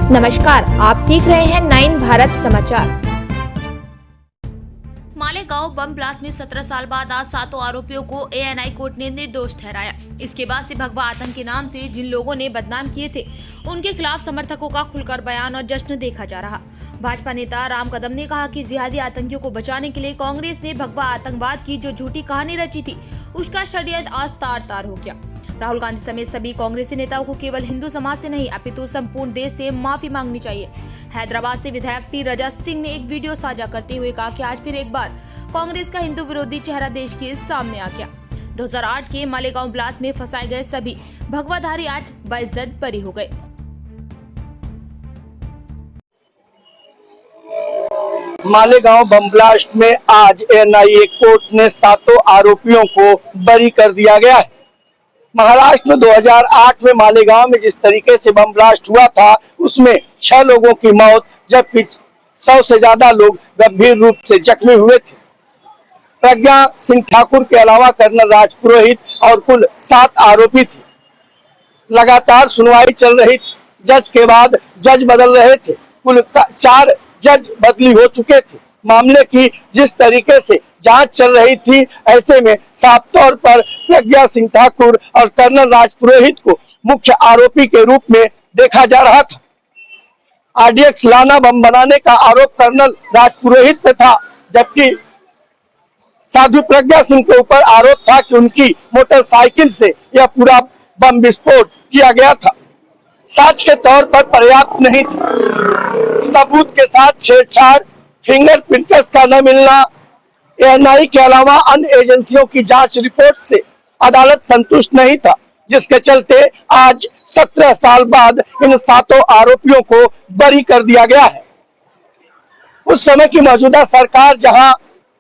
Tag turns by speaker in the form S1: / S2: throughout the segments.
S1: नमस्कार, आप देख रहे हैं 9 भारत समाचार।
S2: मालेगांव बम ब्लास्ट में 17 साल बाद आज 7 आरोपियों को एएनआई कोर्ट ने निर्दोष ठहराया। इसके बाद से भगवा आतंक के नाम से जिन लोगों ने बदनाम किए थे, उनके खिलाफ समर्थकों का खुलकर बयान और जश्न देखा जा रहा। भाजपा नेता राम कदम ने कहा कि जिहादी आतंकियों को बचाने के लिए कांग्रेस ने भगवा आतंकवाद की जो झूठी कहानी रची थी, उसका षड्यंत्र आज तार-तार हो गया। राहुल गांधी समेत सभी कांग्रेसी नेताओं को केवल हिंदू समाज से नहीं अपितु संपूर्ण देश से माफी मांगनी चाहिए। हैदराबाद से विधायक टी रजा सिंह ने एक वीडियो साझा करते हुए कहा कि आज फिर एक बार कांग्रेस का हिंदू विरोधी चेहरा देश के सामने आ गया। 2008 के मालेगांव ब्लास्ट में फंसाए गए सभी भगवाधारी आज बाइज्जत बरी हो गए।
S3: मालेगांव बम ब्लास्ट में आज एनआईए कोर्ट ने 7 आरोपियों को बरी कर दिया गया है। महाराष्ट्र में 2008 में मालेगांव में जिस तरीके से बम ब्लास्ट हुआ था, उसमें 6 लोगों की मौत जबकि 100 से ज्यादा लोग गंभीर रूप से जख्मी हुए थे। प्रज्ञा सिंह ठाकुर के अलावा कर्नल राजपुरोहित और कुल 7 आरोपी थे। लगातार सुनवाई चल रही थी। जज के बाद जज बदल रहे थे। कुल 4 जज बदली हो चुके थे। मामले की जिस तरीके से जांच चल रही थी, ऐसे में साफ तौर पर प्रज्ञा सिंह ठाकुर और कर्नल राजपुरोहित को मुख्य आरोपी के रूप में देखा जा रहा था। आरडीएक्स लाना बम बनाने का आरोप कर्नल राजपुरोहित पे था, जबकि साधु प्रज्ञा सिंह के ऊपर आरोप था कि उनकी मोटरसाइकिल से यह पूरा बम विस्फोट किया गया था। साक्ष्य के तौर पर पर्याप्त नहीं था। सबूत के साथ छेड़छाड़, फिंगरप्रिंट्स का न मिलना, एएनआई के अलावा अन्य एजेंसियों की जांच रिपोर्ट से अदालत संतुष्ट नहीं था, जिसके चलते आज 17 साल बाद इन 7 आरोपियों को बरी कर दिया गया है। उस समय की मौजूदा सरकार जहां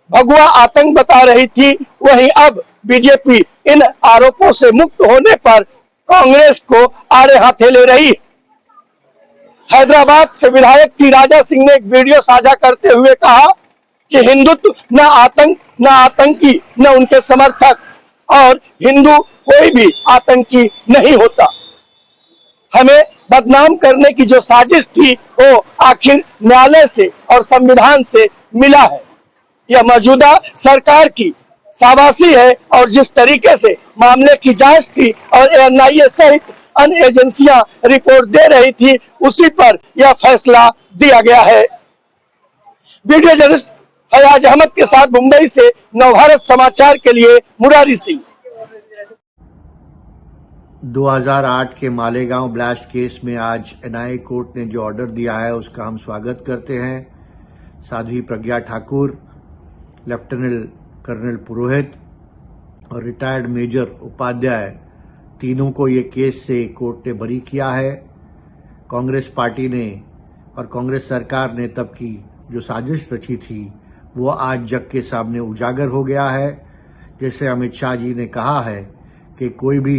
S3: भगवा आतंक बता रही थी, वहीं अब बीजेपी इन आरोपों से मुक्त होने पर कांग्रेस को आड़े हाथे ले रही है। हैदराबाद से विधायक टी राजा सिंह ने एक वीडियो साझा करते हुए कहा कि हिंदुत्व न आतंक, न आतंकी, न उनके समर्थक, और हिंदू कोई भी आतंकी नहीं होता। हमें बदनाम करने की जो साजिश थी, वो आखिर न्यायालय से और संविधान से मिला है। यह मौजूदा सरकार की शाबाशी है और जिस तरीके से मामले की जांच थी और एनआईए सहित अन्य एजेंसियां रिपोर्ट दे रही थी, उसी पर यह फैसला दिया गया है। वीडियो जर्नलिस्ट फयाज अहमद के साथ मुंबई से नवभारत समाचार के लिए मुरारी सिंह।
S4: 2008 के मालेगांव ब्लास्ट केस में आज एनआईए कोर्ट ने जो ऑर्डर दिया है, उसका हम स्वागत करते हैं। साध्वी प्रज्ञा ठाकुर, लेफ्टिनेंट कर्नल पुरोहित और रिटायर्ड मेजर उपाध्याय, तीनों को ये केस से कोर्ट ने बरी किया है। कांग्रेस पार्टी ने और कांग्रेस सरकार ने तब की जो साजिश रची थी, वो आज जग के सामने उजागर हो गया है। जैसे अमित शाह जी ने कहा है कि कोई भी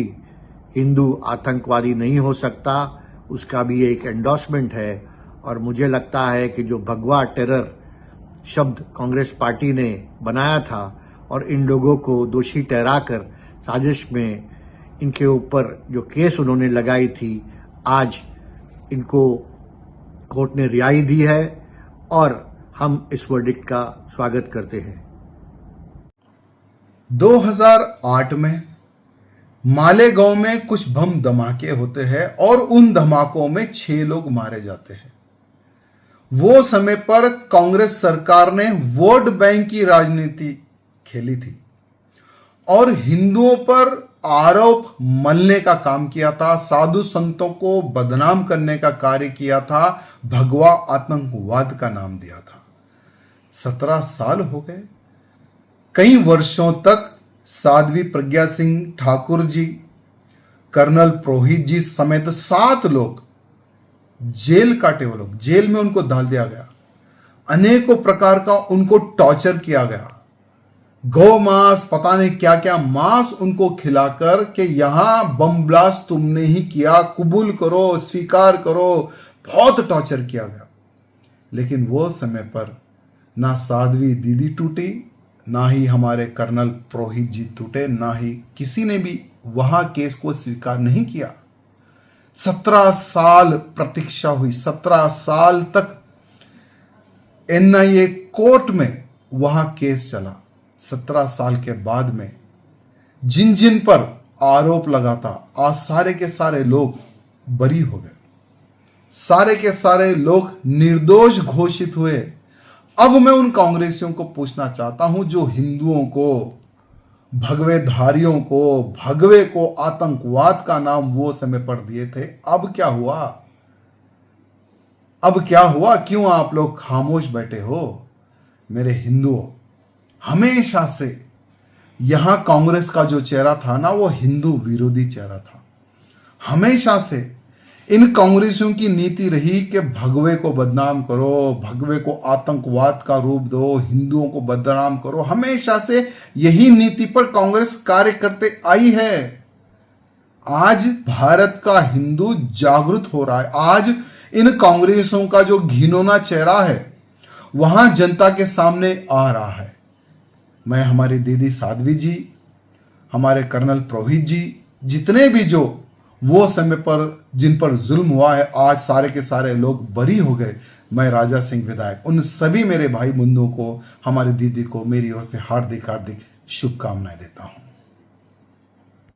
S4: हिंदू आतंकवादी नहीं हो सकता, उसका भी एक एंडोर्समेंट है। और मुझे लगता है कि जो भगवा टेरर शब्द कांग्रेस पार्टी ने बनाया था और इन लोगों को दोषी ठहराकर साजिश में इनके ऊपर जो केस उन्होंने लगाई थी, आज इनको कोर्ट ने रिहाई दी है और हम इस वर्डिक्ट का स्वागत करते हैं।
S5: 2008 में मालेगांव में कुछ बम धमाके होते हैं और उन धमाकों में 6 लोग मारे जाते हैं। वो समय पर कांग्रेस सरकार ने वोट बैंक की राजनीति खेली थी और हिंदुओं पर आरोप मलने का काम किया था, साधु संतों को बदनाम करने का कार्य किया था, भगवा आतंकवाद का नाम दिया था। 17 साल हो गए। कई वर्षों तक साध्वी प्रज्ञा सिंह ठाकुर जी, कर्नल पुरोहित जी समेत 7 लोग जेल काटे। वो लोग जेल में उनको डाल दिया गया। अनेकों प्रकार का उनको टॉर्चर किया गया। गौ मांस, पता नहीं क्या क्या मांस उनको खिलाकर कि यहां बम ब्लास्ट तुमने ही किया, कबूल करो, स्वीकार करो। बहुत टॉर्चर किया गया। लेकिन वो समय पर ना साध्वी दीदी टूटी, ना ही हमारे कर्नल पुरोहित जी टूटे, ना ही किसी ने भी वहां केस को स्वीकार नहीं किया। 17 साल प्रतीक्षा हुई, 17 साल तक एनआईए कोर्ट में वहां केस चला। 17 साल के बाद में जिन जिन पर आरोप लगाता, आज सारे के सारे लोग बरी हो गए, सारे के सारे लोग निर्दोष घोषित हुए। अब मैं उन कांग्रेसियों को पूछना चाहता हूं जो हिंदुओं को, भगवेधारियों को, भगवे को आतंकवाद का नाम वो समय पर दिए थे, अब क्या हुआ? अब क्या हुआ? क्यों आप लोग खामोश बैठे हो? मेरे हिंदुओं, हमेशा से यहां कांग्रेस का जो चेहरा था ना, वो हिंदू विरोधी चेहरा था। हमेशा से इन कांग्रेसियों की नीति रही कि भगवे को बदनाम करो, भगवे को आतंकवाद का रूप दो, हिंदुओं को बदनाम करो। हमेशा से यही नीति पर कांग्रेस कार्य करते आई है। आज भारत का हिंदू जागृत हो रहा है। आज इन कांग्रेसों का जो घिनौना चेहरा है वहां जनता के सामने आ रहा है। मैं हमारी दीदी साध्वी जी, हमारे कर्नल पुरोहित जी, जितने भी जो वो समय पर जिन पर जुल्म हुआ है, आज सारे के सारे लोग बरी हो गए। मैं राजा सिंह विधायक उन सभी मेरे भाई बंधुओं को, हमारी दीदी को मेरी ओर से हार्दिक हार्दिक शुभकामनाएं देता हूं।